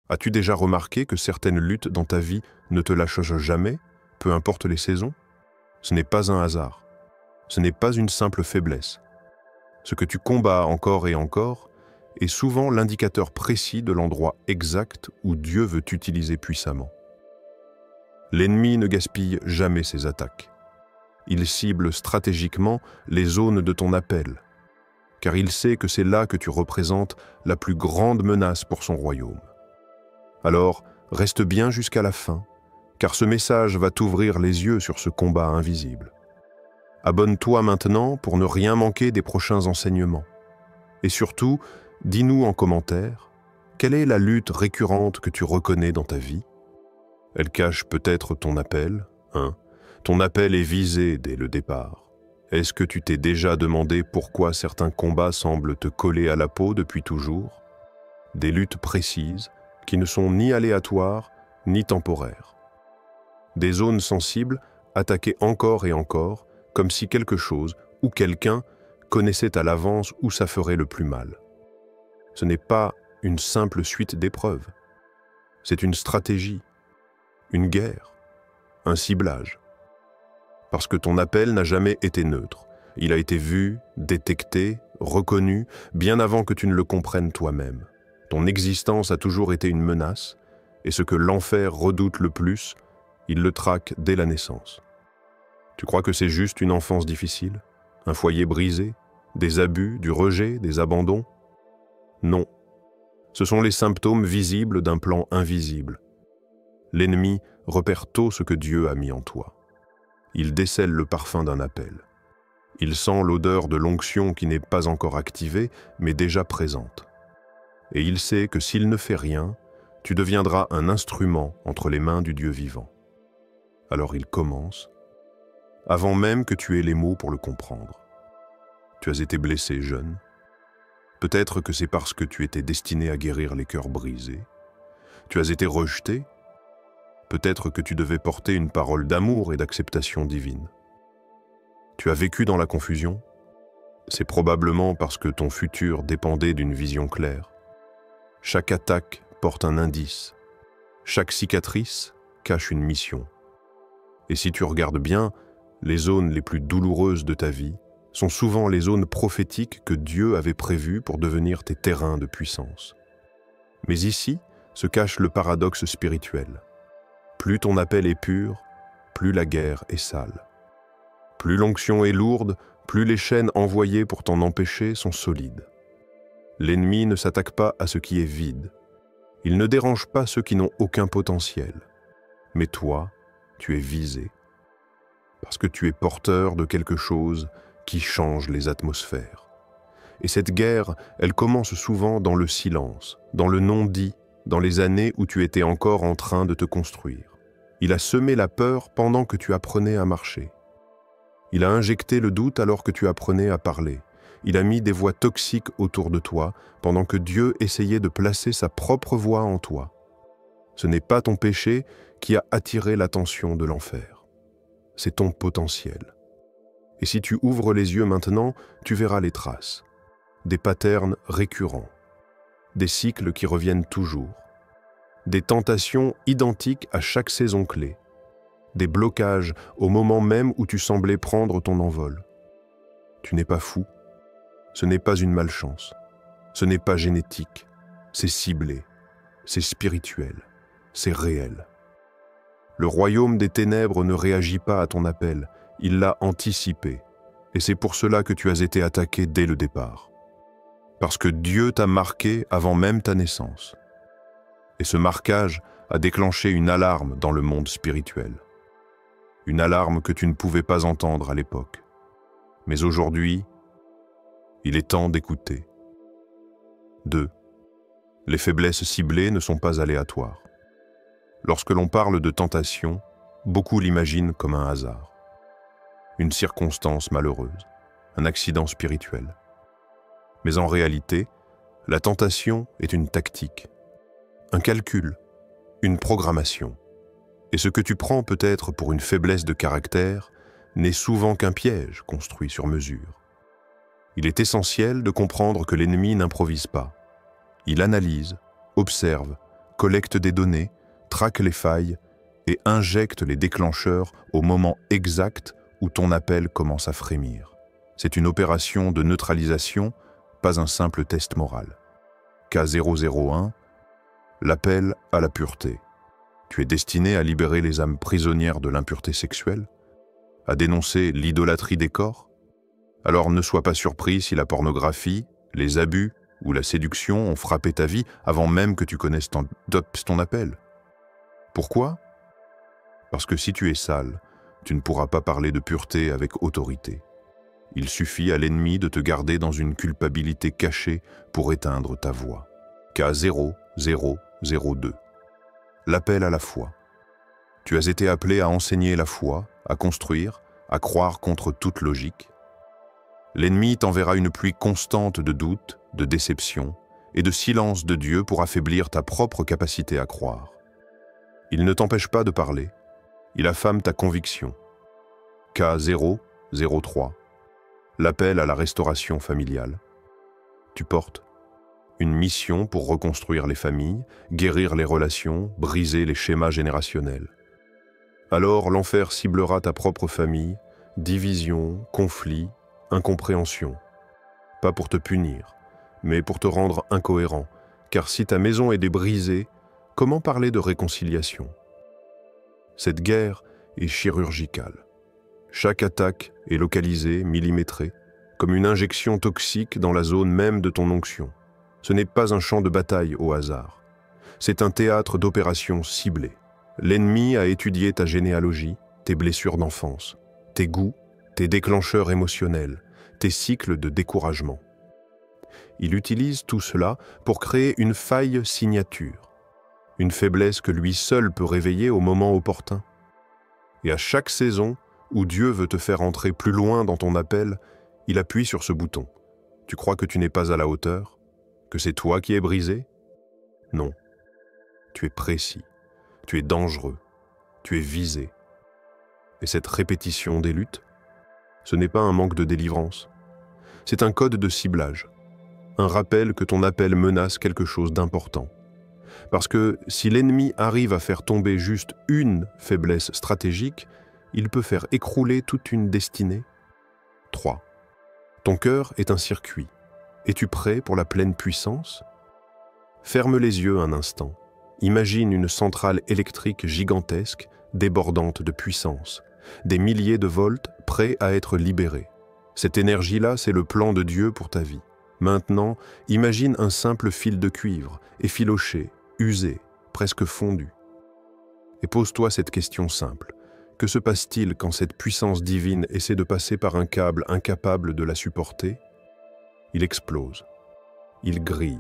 As-tu déjà remarqué que certaines luttes dans ta vie ne te lâchent jamais, peu importe les saisons? Ce n'est pas un hasard. Ce n'est pas une simple faiblesse. Ce que tu combats encore et encore est souvent l'indicateur précis de l'endroit exact où Dieu veut t'utiliser puissamment. L'ennemi ne gaspille jamais ses attaques. Il cible stratégiquement les zones de ton appel, car il sait que c'est là que tu représentes la plus grande menace pour son royaume. Alors, reste bien jusqu'à la fin, car ce message va t'ouvrir les yeux sur ce combat invisible. Abonne-toi maintenant pour ne rien manquer des prochains enseignements. Et surtout, dis-nous en commentaire, quelle est la lutte récurrente que tu reconnais dans ta vie? Elle cache peut-être ton appel, hein? Ton appel est visé dès le départ. Est-ce que tu t'es déjà demandé pourquoi certains combats semblent te coller à la peau depuis toujours? Des luttes précises, qui ne sont ni aléatoires, ni temporaires. Des zones sensibles, attaquées encore et encore, comme si quelque chose ou quelqu'un connaissait à l'avance où ça ferait le plus mal. Ce n'est pas une simple suite d'épreuves. C'est une stratégie, une guerre, un ciblage. Parce que ton appel n'a jamais été neutre. Il a été vu, détecté, reconnu, bien avant que tu ne le comprennes toi-même. Ton existence a toujours été une menace, et ce que l'enfer redoute le plus, il le traque dès la naissance. Tu crois que c'est juste une enfance difficile? Un foyer brisé? Des abus, du rejet, des abandons? Non. Ce sont les symptômes visibles d'un plan invisible. L'ennemi repère tôt ce que Dieu a mis en toi. Il décèle le parfum d'un appel. Il sent l'odeur de l'onction qui n'est pas encore activée, mais déjà présente. Et il sait que s'il ne fait rien, tu deviendras un instrument entre les mains du Dieu vivant. Alors il commence, avant même que tu aies les mots pour le comprendre. Tu as été blessé jeune. Peut-être que c'est parce que tu étais destiné à guérir les cœurs brisés. Tu as été rejeté. Peut-être que tu devais porter une parole d'amour et d'acceptation divine. Tu as vécu dans la confusion. C'est probablement parce que ton futur dépendait d'une vision claire. Chaque attaque porte un indice. Chaque cicatrice cache une mission. Et si tu regardes bien, les zones les plus douloureuses de ta vie sont souvent les zones prophétiques que Dieu avait prévues pour devenir tes terrains de puissance. Mais ici se cache le paradoxe spirituel. Plus ton appel est pur, plus la guerre est sale. Plus l'onction est lourde, plus les chaînes envoyées pour t'en empêcher sont solides. L'ennemi ne s'attaque pas à ce qui est vide. Il ne dérange pas ceux qui n'ont aucun potentiel. Mais toi, tu es visé. Parce que tu es porteur de quelque chose qui change les atmosphères. Et cette guerre, elle commence souvent dans le silence, dans le non-dit, dans les années où tu étais encore en train de te construire. Il a semé la peur pendant que tu apprenais à marcher. Il a injecté le doute alors que tu apprenais à parler. Il a mis des voix toxiques autour de toi pendant que Dieu essayait de placer sa propre voix en toi. Ce n'est pas ton péché qui a attiré l'attention de l'enfer. C'est ton potentiel. Et si tu ouvres les yeux maintenant, tu verras les traces. Des patterns récurrents. Des cycles qui reviennent toujours. Des tentations identiques à chaque saison clé. Des blocages au moment même où tu semblais prendre ton envol. Tu n'es pas fou. Ce n'est pas une malchance. Ce n'est pas génétique. C'est ciblé. C'est spirituel. C'est réel. Le royaume des ténèbres ne réagit pas à ton appel. Il l'a anticipé. Et c'est pour cela que tu as été attaqué dès le départ. Parce que Dieu t'a marqué avant même ta naissance. Et ce marquage a déclenché une alarme dans le monde spirituel. Une alarme que tu ne pouvais pas entendre à l'époque. Mais aujourd'hui, il est temps d'écouter. 2. Les faiblesses ciblées ne sont pas aléatoires. Lorsque l'on parle de tentation, beaucoup l'imaginent comme un hasard. Une circonstance malheureuse, un accident spirituel. Mais en réalité, la tentation est une tactique, un calcul, une programmation. Et ce que tu prends peut-être pour une faiblesse de caractère n'est souvent qu'un piège construit sur mesure. Il est essentiel de comprendre que l'ennemi n'improvise pas. Il analyse, observe, collecte des données, traque les failles et injecte les déclencheurs au moment exact où ton appel commence à frémir. C'est une opération de neutralisation, pas un simple test moral. K001, l'appel à la pureté. Tu es destiné à libérer les âmes prisonnières de l'impureté sexuelle, à dénoncer l'idolâtrie des corps. Alors ne sois pas surpris si la pornographie, les abus ou la séduction ont frappé ta vie avant même que tu connaisses ton appel. Pourquoi? Parce que si tu es sale, tu ne pourras pas parler de pureté avec autorité. Il suffit à l'ennemi de te garder dans une culpabilité cachée pour éteindre ta voix. K0002. L'appel à la foi. Tu as été appelé à enseigner la foi, à construire, à croire contre toute logique. L'ennemi t'enverra une pluie constante de doutes, de déceptions et de silence de Dieu pour affaiblir ta propre capacité à croire. Il ne t'empêche pas de parler, il affame ta conviction. K003. L'appel à la restauration familiale. Tu portes une mission pour reconstruire les familles, guérir les relations, briser les schémas générationnels. Alors l'enfer ciblera ta propre famille, division, conflit, incompréhension. Pas pour te punir, mais pour te rendre incohérent, car si ta maison est débrisée, comment parler de réconciliation? Cette guerre est chirurgicale. Chaque attaque est localisée, millimétrée, comme une injection toxique dans la zone même de ton onction. Ce n'est pas un champ de bataille au hasard. C'est un théâtre d'opérations ciblées. L'ennemi a étudié ta généalogie, tes blessures d'enfance, tes goûts, tes déclencheurs émotionnels, tes cycles de découragement. Il utilise tout cela pour créer une faille signature, une faiblesse que lui seul peut réveiller au moment opportun. Et à chaque saison où Dieu veut te faire entrer plus loin dans ton appel, il appuie sur ce bouton. Tu crois que tu n'es pas à la hauteur? Que c'est toi qui es brisé? Non. Tu es précis, tu es dangereux, tu es visé. Et cette répétition des luttes, ce n'est pas un manque de délivrance. C'est un code de ciblage, un rappel que ton appel menace quelque chose d'important. Parce que si l'ennemi arrive à faire tomber juste une faiblesse stratégique, il peut faire écrouler toute une destinée. 3. Ton cœur est un circuit. Es-tu prêt pour la pleine puissance? Ferme les yeux un instant. Imagine une centrale électrique gigantesque, débordante de puissance. Des milliers de volts prêts à être libérés. Cette énergie-là, c'est le plan de Dieu pour ta vie. Maintenant, imagine un simple fil de cuivre, effiloché, usé, presque fondu. Et pose-toi cette question simple. Que se passe-t-il quand cette puissance divine essaie de passer par un câble incapable de la supporter? Il explose, il grille,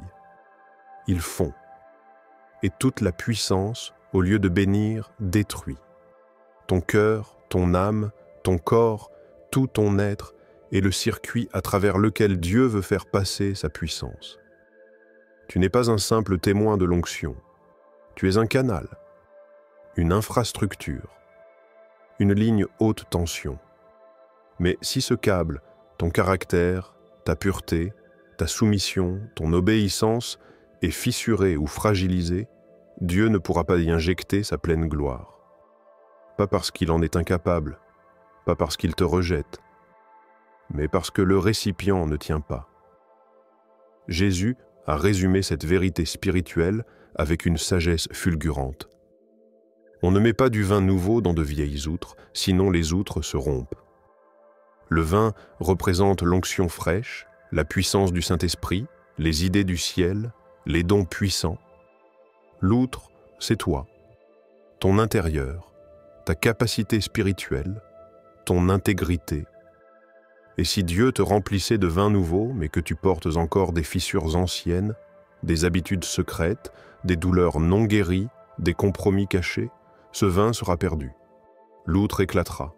il fond. Et toute la puissance, au lieu de bénir, détruit. Ton cœur, ton âme, ton corps, tout ton être est le circuit à travers lequel Dieu veut faire passer sa puissance. Tu n'es pas un simple témoin de l'onction. Tu es un canal, une infrastructure, une ligne haute tension. Mais si ce câble, ton caractère, ta pureté, ta soumission, ton obéissance est fissuré ou fragilisé, Dieu ne pourra pas y injecter sa pleine gloire. Pas parce qu'il en est incapable, pas parce qu'il te rejette, mais parce que le récipient ne tient pas. Jésus a résumé cette vérité spirituelle avec une sagesse fulgurante. On ne met pas du vin nouveau dans de vieilles outres, sinon les outres se rompent. Le vin représente l'onction fraîche, la puissance du Saint-Esprit, les idées du ciel, les dons puissants. L'outre, c'est toi, ton intérieur, ta capacité spirituelle, ton intégrité. Et si Dieu te remplissait de vin nouveau, mais que tu portes encore des fissures anciennes, des habitudes secrètes, des douleurs non guéries, des compromis cachés, ce vin sera perdu. L'outre éclatera.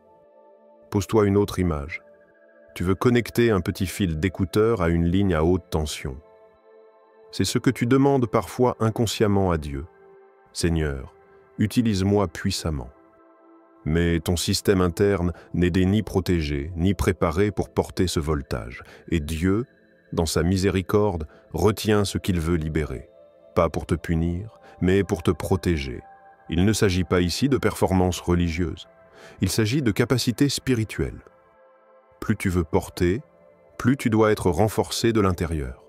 Pose-toi une autre image. Tu veux connecter un petit fil d'écouteur à une ligne à haute tension. C'est ce que tu demandes parfois inconsciemment à Dieu. Seigneur, utilise-moi puissamment. Mais ton système interne n'est ni protégé, ni préparé pour porter ce voltage. Et Dieu, dans sa miséricorde, retient ce qu'il veut libérer. Pas pour te punir, mais pour te protéger. Il ne s'agit pas ici de performance religieuse. Il s'agit de capacité spirituelle. Plus tu veux porter, plus tu dois être renforcé de l'intérieur.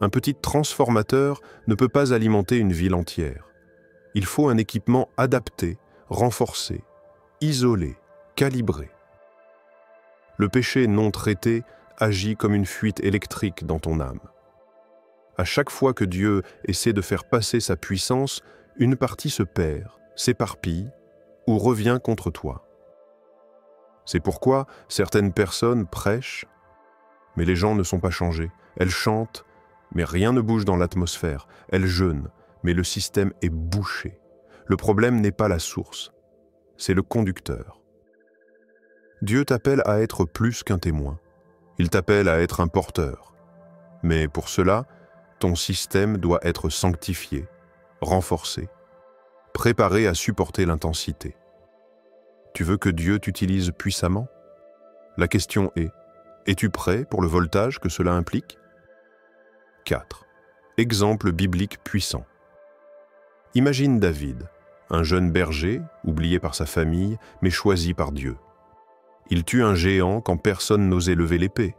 Un petit transformateur ne peut pas alimenter une ville entière. Il faut un équipement adapté, renforcé, isolé, calibré. Le péché non traité agit comme une fuite électrique dans ton âme. À chaque fois que Dieu essaie de faire passer sa puissance, une partie se perd, s'éparpille ou revient contre toi. C'est pourquoi certaines personnes prêchent, mais les gens ne sont pas changés. Elles chantent, mais rien ne bouge dans l'atmosphère. Elles jeûnent, mais le système est bouché. Le problème n'est pas la source, c'est le conducteur. Dieu t'appelle à être plus qu'un témoin. Il t'appelle à être un porteur. Mais pour cela, ton système doit être sanctifié, renforcé, préparé à supporter l'intensité. Tu veux que Dieu t'utilise puissamment? La question est, es-tu prêt pour le voltage que cela implique? 4. Exemple biblique puissant. Imagine David, un jeune berger, oublié par sa famille, mais choisi par Dieu. Il tue un géant quand personne n'osait lever l'épée.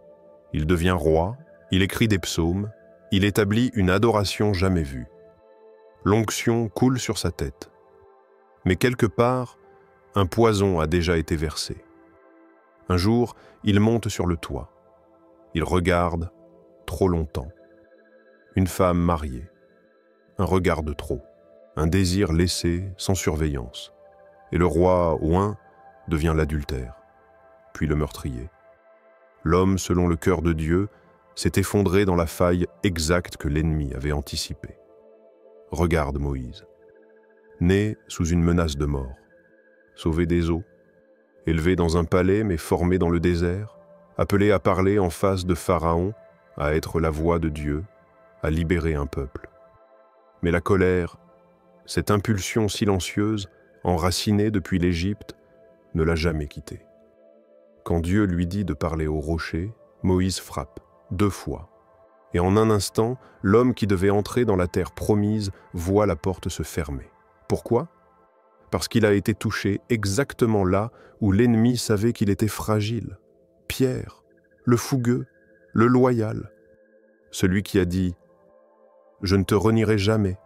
Il devient roi, il écrit des psaumes, il établit une adoration jamais vue. L'onction coule sur sa tête. Mais quelque part, un poison a déjà été versé. Un jour, il monte sur le toit. Il regarde trop longtemps. Une femme mariée. Un regard de trop. Un désir laissé sans surveillance. Et le roi oint devient l'adultère, puis le meurtrier. L'homme, selon le cœur de Dieu, s'est effondré dans la faille exacte que l'ennemi avait anticipée. Regarde Moïse. Né sous une menace de mort. Sauvé des eaux, élevé dans un palais mais formé dans le désert, appelé à parler en face de Pharaon, à être la voix de Dieu, à libérer un peuple. Mais la colère, cette impulsion silencieuse, enracinée depuis l'Égypte, ne l'a jamais quitté. Quand Dieu lui dit de parler au rocher, Moïse frappe, 2 fois. Et en un instant, l'homme qui devait entrer dans la terre promise voit la porte se fermer. Pourquoi ? Parce qu'il a été touché exactement là où l'ennemi savait qu'il était fragile. Pierre, le fougueux, le loyal. Celui qui a dit « Je ne te renierai jamais ».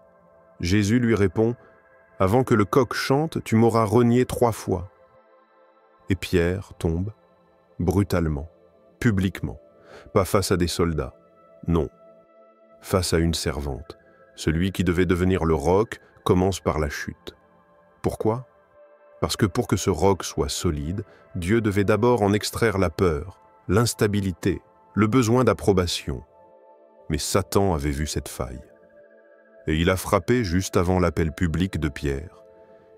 Jésus lui répond « Avant que le coq chante, tu m'auras renié 3 fois ». Et Pierre tombe, brutalement, publiquement, pas face à des soldats, non, face à une servante. Celui qui devait devenir le roc commence par la chute. Pourquoi? Parce que pour que ce roc soit solide, Dieu devait d'abord en extraire la peur, l'instabilité, le besoin d'approbation. Mais Satan avait vu cette faille. Et il a frappé juste avant l'appel public de Pierre.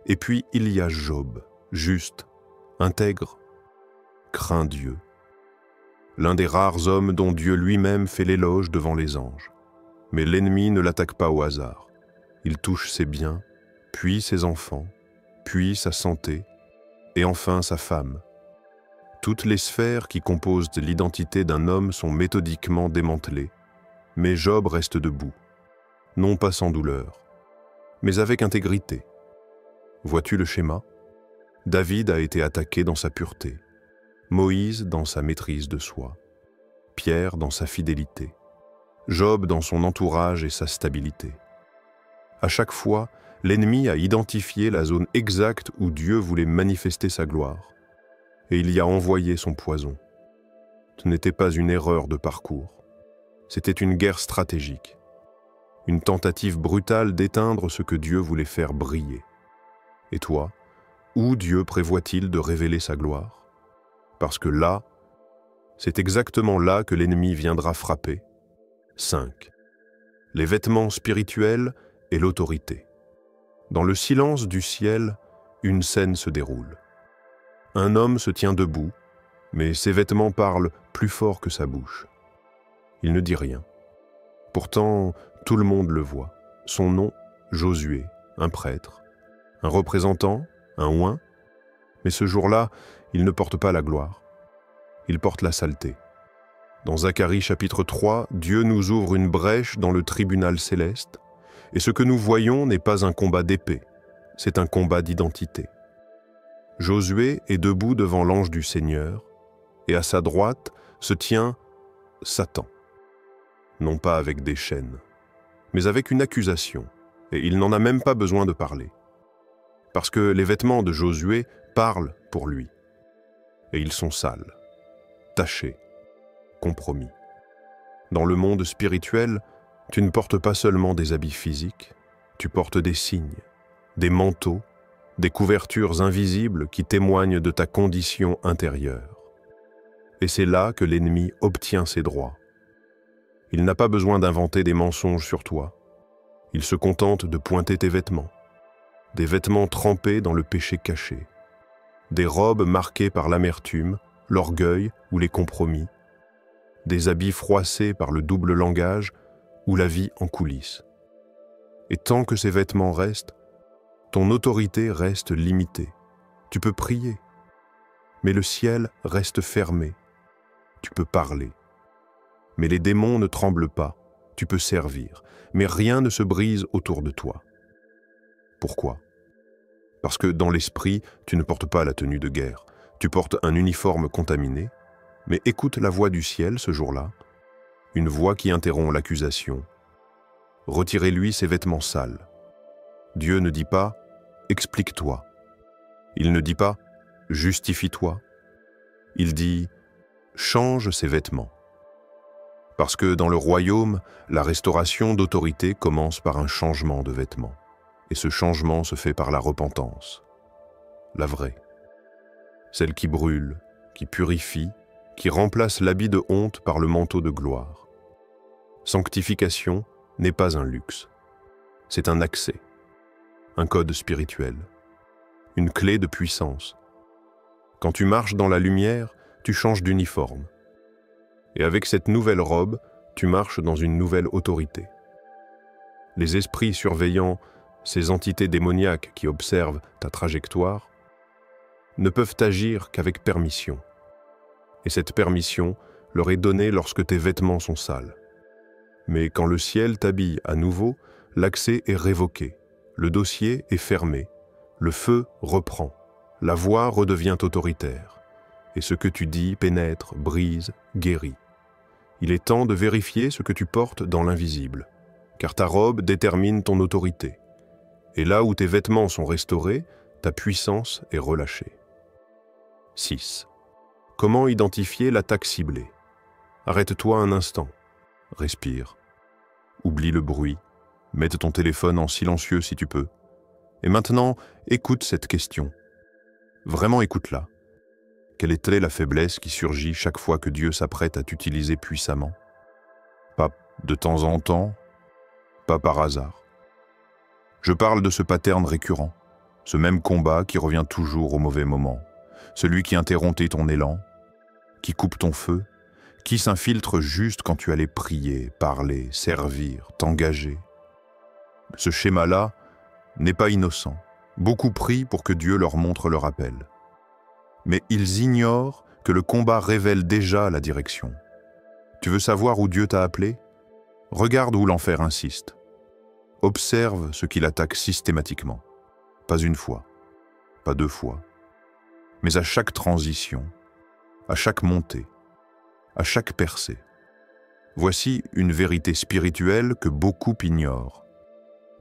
Et puis il y a Job, juste, intègre, craint Dieu. L'un des rares hommes dont Dieu lui-même fait l'éloge devant les anges. Mais l'ennemi ne l'attaque pas au hasard. Il touche ses biens, puis ses enfants, puis sa santé, et enfin sa femme. Toutes les sphères qui composent l'identité d'un homme sont méthodiquement démantelées, mais Job reste debout, non pas sans douleur, mais avec intégrité. Vois-tu le schéma? David a été attaqué dans sa pureté, Moïse dans sa maîtrise de soi, Pierre dans sa fidélité, Job dans son entourage et sa stabilité. À chaque fois, l'ennemi a identifié la zone exacte où Dieu voulait manifester sa gloire, et il y a envoyé son poison. Ce n'était pas une erreur de parcours, c'était une guerre stratégique, une tentative brutale d'éteindre ce que Dieu voulait faire briller. Et toi, où Dieu prévoit-il de révéler sa gloire? Parce que là, c'est exactement là que l'ennemi viendra frapper. 5. Les vêtements spirituels et l'autorité. Dans le silence du ciel, une scène se déroule. Un homme se tient debout, mais ses vêtements parlent plus fort que sa bouche. Il ne dit rien. Pourtant, tout le monde le voit. Son nom, Josué, un prêtre. Un représentant, un oint. Mais ce jour-là, il ne porte pas la gloire. Il porte la saleté. Dans Zacharie chapitre 3, Dieu nous ouvre une brèche dans le tribunal céleste, Et ce que nous voyons n'est pas un combat d'épée, c'est un combat d'identité. Josué est debout devant l'ange du Seigneur, et à sa droite se tient Satan. Non pas avec des chaînes, mais avec une accusation, et il n'en a même pas besoin de parler. Parce que les vêtements de Josué parlent pour lui. Et ils sont sales, tachés, compromis. Dans le monde spirituel, tu ne portes pas seulement des habits physiques, tu portes des signes, des manteaux, des couvertures invisibles qui témoignent de ta condition intérieure. Et c'est là que l'ennemi obtient ses droits. Il n'a pas besoin d'inventer des mensonges sur toi. Il se contente de pointer tes vêtements. Des vêtements trempés dans le péché caché. Des robes marquées par l'amertume, l'orgueil ou les compromis. Des habits froissés par le double langage ou la vie en coulisses. Et tant que ces vêtements restent, ton autorité reste limitée. Tu peux prier, mais le ciel reste fermé. Tu peux parler, mais les démons ne tremblent pas. Tu peux servir, mais rien ne se brise autour de toi. Pourquoi? Parce que dans l'esprit, tu ne portes pas la tenue de guerre. Tu portes un uniforme contaminé, mais écoute la voix du ciel ce jour-là, une voix qui interrompt l'accusation. Retirez-lui ses vêtements sales. Dieu ne dit pas « explique-toi ». Il ne dit pas « justifie-toi ». Il dit « change ses vêtements ». Parce que dans le royaume, la restauration d'autorité commence par un changement de vêtements. Et ce changement se fait par la repentance, la vraie. Celle qui brûle, qui purifie, qui remplace l'habit de honte par le manteau de gloire. Sanctification n'est pas un luxe, c'est un accès, un code spirituel, une clé de puissance. Quand tu marches dans la lumière, tu changes d'uniforme. Et avec cette nouvelle robe, tu marches dans une nouvelle autorité. Les esprits surveillants, ces entités démoniaques qui observent ta trajectoire, ne peuvent agir qu'avec permission. Et cette permission leur est donnée lorsque tes vêtements sont sales. Mais quand le ciel t'habille à nouveau, l'accès est révoqué, le dossier est fermé, le feu reprend, la voix redevient autoritaire. Et ce que tu dis pénètre, brise, guérit. Il est temps de vérifier ce que tu portes dans l'invisible, car ta robe détermine ton autorité. Et là où tes vêtements sont restaurés, ta puissance est relâchée. 6. Comment identifier l'attaque ciblée? Arrête-toi un instant, respire, oublie le bruit, mets ton téléphone en silencieux si tu peux. Et maintenant, écoute cette question. Vraiment écoute-la. Quelle est-elle la faiblesse qui surgit chaque fois que Dieu s'apprête à t'utiliser puissamment? Pas de temps en temps, pas par hasard. Je parle de ce pattern récurrent, ce même combat qui revient toujours au mauvais moment, celui qui interrompt ton élan, qui coupe ton feu, qui s'infiltre juste quand tu allais prier, parler, servir, t'engager. Ce schéma-là n'est pas innocent. Beaucoup prient pour que Dieu leur montre leur appel. Mais ils ignorent que le combat révèle déjà la direction. Tu veux savoir où Dieu t'a appelé? Regarde où l'enfer insiste. Observe ce qu'il attaque systématiquement. Pas une fois, pas deux fois, mais à chaque transition, à chaque montée, à chaque percée. Voici une vérité spirituelle que beaucoup ignorent.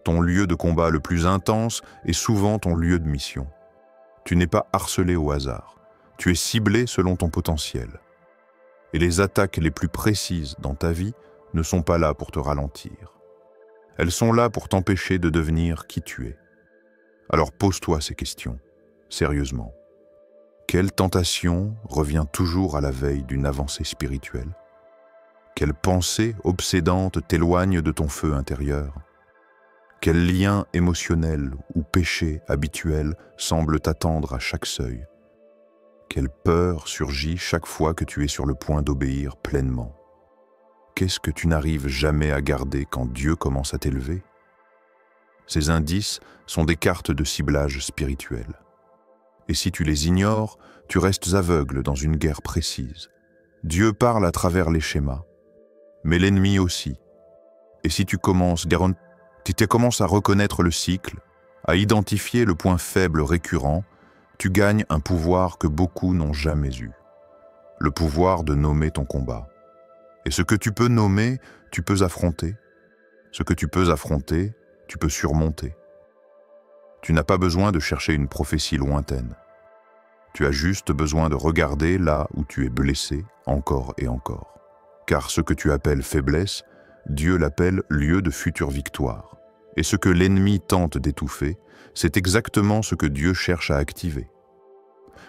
Ton lieu de combat le plus intense est souvent ton lieu de mission. Tu n'es pas harcelé au hasard. Tu es ciblé selon ton potentiel. Et les attaques les plus précises dans ta vie ne sont pas là pour te ralentir. Elles sont là pour t'empêcher de devenir qui tu es. Alors pose-toi ces questions, sérieusement. Quelle tentation revient toujours à la veille d'une avancée spirituelle? Quelle pensée obsédante t'éloigne de ton feu intérieur? Quel lien émotionnel ou péché habituel semble t'attendre à chaque seuil? Quelle peur surgit chaque fois que tu es sur le point d'obéir pleinement? Qu'est-ce que tu n'arrives jamais à garder quand Dieu commence à t'élever? Ces indices sont des cartes de ciblage spirituel. Et si tu les ignores, tu restes aveugle dans une guerre précise. Dieu parle à travers les schémas, mais l'ennemi aussi. Et si tu commences Si tu commences à reconnaître le cycle, à identifier le point faible récurrent, tu gagnes un pouvoir que beaucoup n'ont jamais eu. Le pouvoir de nommer ton combat. Et ce que tu peux nommer, tu peux affronter. Ce que tu peux affronter, tu peux surmonter. Tu n'as pas besoin de chercher une prophétie lointaine. Tu as juste besoin de regarder là où tu es blessé encore et encore. Car ce que tu appelles faiblesse, Dieu l'appelle lieu de future victoire. Et ce que l'ennemi tente d'étouffer, c'est exactement ce que Dieu cherche à activer.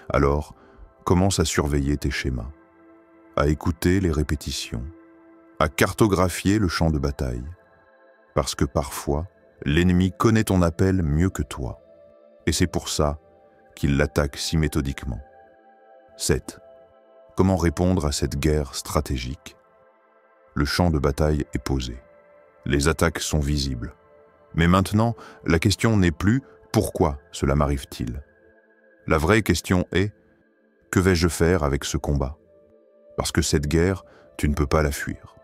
Alors, commence à surveiller tes schémas, à écouter les répétitions, à cartographier le champ de bataille. Parce que parfois, l'ennemi connaît ton appel mieux que toi. Et c'est pour ça qu'il l'attaque si méthodiquement. 7. Comment répondre à cette guerre stratégique? Le champ de bataille est posé. Les attaques sont visibles. Mais maintenant, la question n'est plus « Pourquoi cela m'arrive-t-il » La vraie question est « Que vais-je faire avec ce combat ?» Parce que cette guerre, tu ne peux pas la fuir.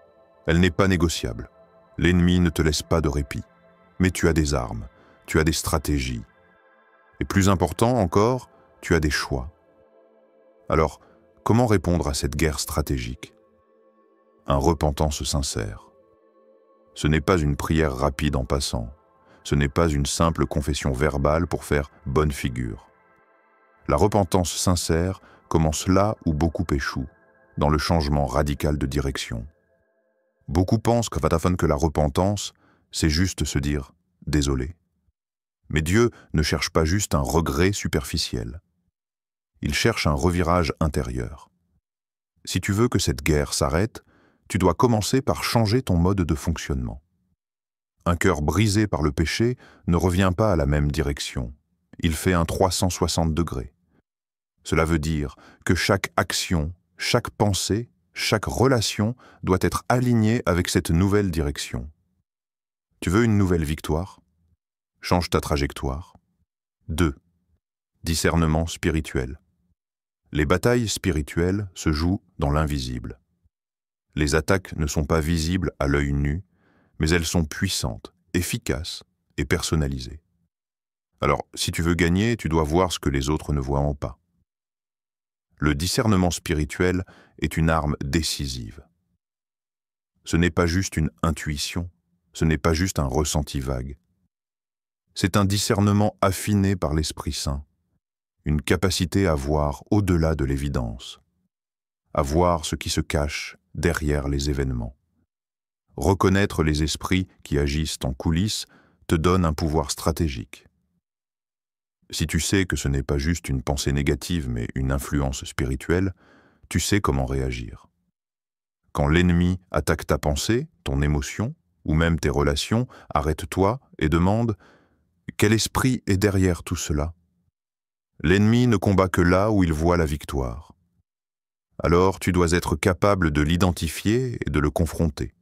Elle n'est pas négociable. L'ennemi ne te laisse pas de répit. Mais tu as des armes, tu as des stratégies. Et plus important encore, tu as des choix. Alors, comment répondre à cette guerre stratégique? Un repentance sincère. Ce n'est pas une prière rapide en passant. Ce n'est pas une simple confession verbale pour faire bonne figure. La repentance sincère commence là où beaucoup échouent, dans le changement radical de direction. Beaucoup pensent que la repentance, c'est juste se dire « désolé ». Mais Dieu ne cherche pas juste un regret superficiel. Il cherche un revirage intérieur. Si tu veux que cette guerre s'arrête, tu dois commencer par changer ton mode de fonctionnement. Un cœur brisé par le péché ne revient pas à la même direction. Il fait un 360 degrés. Cela veut dire que chaque action, chaque pensée, chaque relation doit être alignée avec cette nouvelle direction. Tu veux une nouvelle victoire? Change ta trajectoire. 2. Discernement spirituel. Les batailles spirituelles se jouent dans l'invisible. Les attaques ne sont pas visibles à l'œil nu, mais elles sont puissantes, efficaces et personnalisées. Alors, si tu veux gagner, tu dois voir ce que les autres ne voient pas. Le discernement spirituel est une arme décisive. Ce n'est pas juste une intuition, ce n'est pas juste un ressenti vague. C'est un discernement affiné par l'Esprit Saint, une capacité à voir au-delà de l'évidence, à voir ce qui se cache derrière les événements. Reconnaître les esprits qui agissent en coulisses te donne un pouvoir stratégique. Si tu sais que ce n'est pas juste une pensée négative mais une influence spirituelle, tu sais comment réagir. Quand l'ennemi attaque ta pensée, ton émotion, ou même tes relations, arrête-toi et demande « Quel esprit est derrière tout cela ?» L'ennemi ne combat que là où il voit la victoire. Alors tu dois être capable de l'identifier et de le confronter.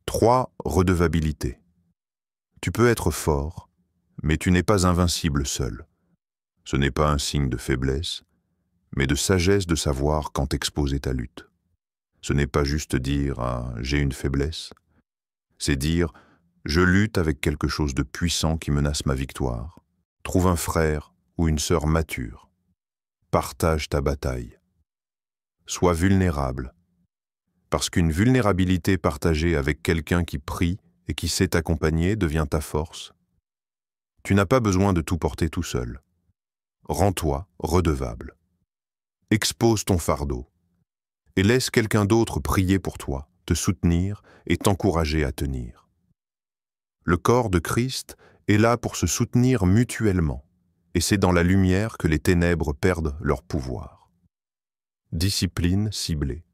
3. Redevabilité. Tu peux être fort, mais tu n'es pas invincible seul. Ce n'est pas un signe de faiblesse, mais de sagesse de savoir quand exposer ta lutte. Ce n'est pas juste dire « Ah, j'ai une faiblesse ». C'est dire « Je lutte avec quelque chose de puissant qui menace ma victoire ». Trouve un frère ou une sœur mature. Partage ta bataille. Sois vulnérable. Parce qu'une vulnérabilité partagée avec quelqu'un qui prie et qui sait t'accompagner devient ta force. Tu n'as pas besoin de tout porter tout seul. Rends-toi redevable. Expose ton fardeau et laisse quelqu'un d'autre prier pour toi, te soutenir et t'encourager à tenir. Le corps de Christ est là pour se soutenir mutuellement, et c'est dans la lumière que les ténèbres perdent leur pouvoir. Discipline ciblée.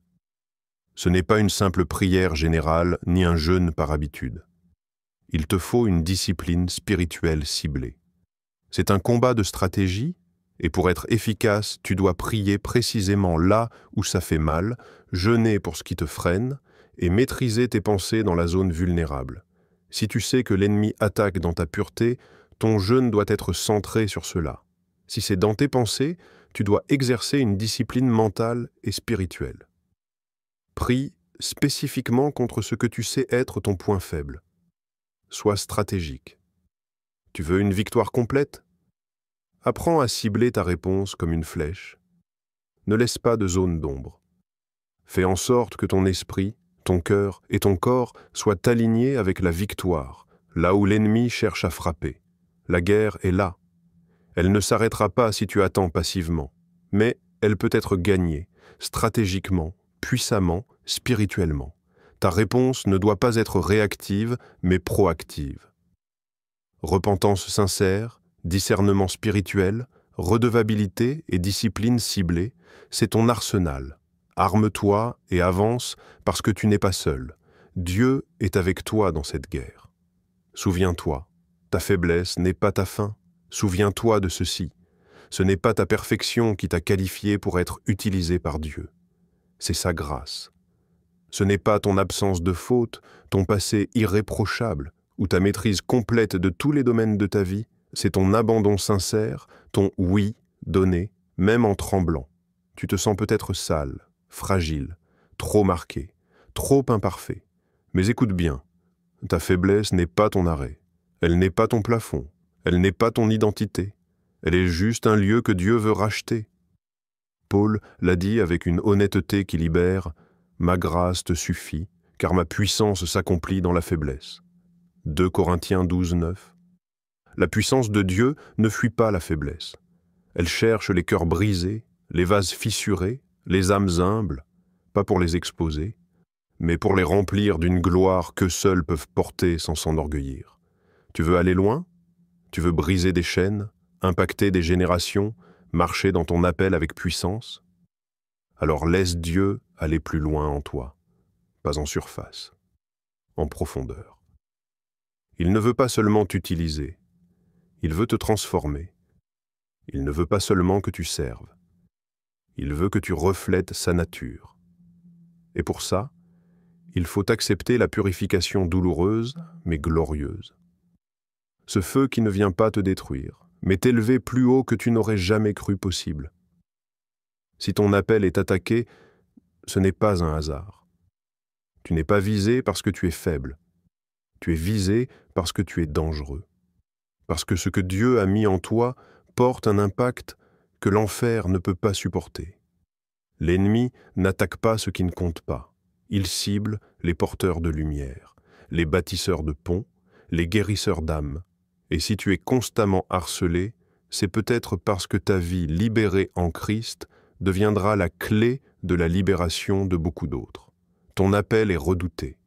Ce n'est pas une simple prière générale ni un jeûne par habitude. Il te faut une discipline spirituelle ciblée. C'est un combat de stratégie, et pour être efficace, tu dois prier précisément là où ça fait mal, jeûner pour ce qui te freine, et maîtriser tes pensées dans la zone vulnérable. Si tu sais que l'ennemi attaque dans ta pureté, ton jeûne doit être centré sur cela. Si c'est dans tes pensées, tu dois exercer une discipline mentale et spirituelle. Prie spécifiquement contre ce que tu sais être ton point faible. sois stratégique. Tu veux une victoire complète? Apprends à cibler ta réponse comme une flèche. Ne laisse pas de zone d'ombre. Fais en sorte que ton esprit, ton cœur et ton corps soient alignés avec la victoire, là où l'ennemi cherche à frapper. La guerre est là. Elle ne s'arrêtera pas si tu attends passivement, mais elle peut être gagnée, stratégiquement, puissamment, spirituellement. Ta réponse ne doit pas être réactive, mais proactive. Repentance sincère, discernement spirituel, redevabilité et discipline ciblée, c'est ton arsenal. Arme-toi et avance parce que tu n'es pas seul. Dieu est avec toi dans cette guerre. Souviens-toi, ta faiblesse n'est pas ta fin. Souviens-toi de ceci. Ce n'est pas ta perfection qui t'a qualifié pour être utilisé par Dieu. C'est sa grâce. Ce n'est pas ton absence de faute, ton passé irréprochable, ou ta maîtrise complète de tous les domaines de ta vie, c'est ton abandon sincère, ton oui donné, même en tremblant. Tu te sens peut-être sale, fragile, trop marqué, trop imparfait. Mais écoute bien, ta faiblesse n'est pas ton arrêt, elle n'est pas ton plafond, elle n'est pas ton identité, elle est juste un lieu que Dieu veut racheter. Paul l'a dit avec une honnêteté qui libère, « Ma grâce te suffit, car ma puissance s'accomplit dans la faiblesse. » 2 Corinthiens 12, 9. La puissance de Dieu ne fuit pas la faiblesse. Elle cherche les cœurs brisés, les vases fissurés, les âmes humbles, pas pour les exposer, mais pour les remplir d'une gloire que seuls peuvent porter sans s'enorgueillir. Tu veux aller loin? Tu veux briser des chaînes, impacter des générations, marcher dans ton appel avec puissance? Alors laisse Dieu aller plus loin en toi, pas en surface, en profondeur. Il ne veut pas seulement t'utiliser, il veut te transformer. Il ne veut pas seulement que tu serves, il veut que tu reflètes sa nature. Et pour ça, il faut accepter la purification douloureuse, mais glorieuse. Ce feu qui ne vient pas te détruire, mais t'élever plus haut que tu n'aurais jamais cru possible. Si ton appel est attaqué, ce n'est pas un hasard. Tu n'es pas visé parce que tu es faible. Tu es visé parce que tu es dangereux. Parce que ce que Dieu a mis en toi porte un impact que l'enfer ne peut pas supporter. L'ennemi n'attaque pas ce qui ne compte pas. Il cible les porteurs de lumière, les bâtisseurs de ponts, les guérisseurs d'âmes. Et si tu es constamment harcelé, c'est peut-être parce que ta vie libérée en Christ deviendra la clé de la libération de beaucoup d'autres. Ton appel est redouté.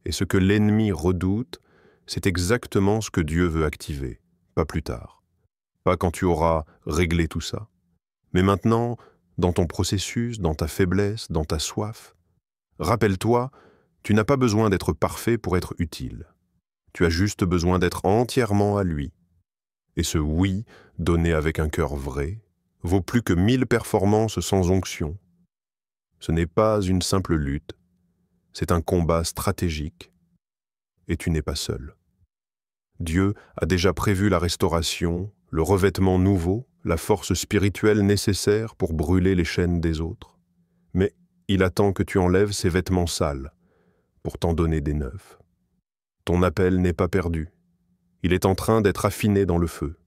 Et ce que l'ennemi redoute, c'est exactement ce que Dieu veut activer, pas plus tard. Pas quand tu auras réglé tout ça. Mais maintenant, dans ton processus, dans ta faiblesse, dans ta soif. Rappelle-toi, tu n'as pas besoin d'être parfait pour être utile. Tu as juste besoin d'être entièrement à lui. Et ce oui, donné avec un cœur vrai, vaut plus que 1000 performances sans onction. Ce n'est pas une simple lutte, c'est un combat stratégique, et tu n'es pas seul. Dieu a déjà prévu la restauration, le revêtement nouveau, la force spirituelle nécessaire pour brûler les chaînes des autres. Mais il attend que tu enlèves ces vêtements sales pour t'en donner des neufs. Ton appel n'est pas perdu. Il est en train d'être affiné dans le feu.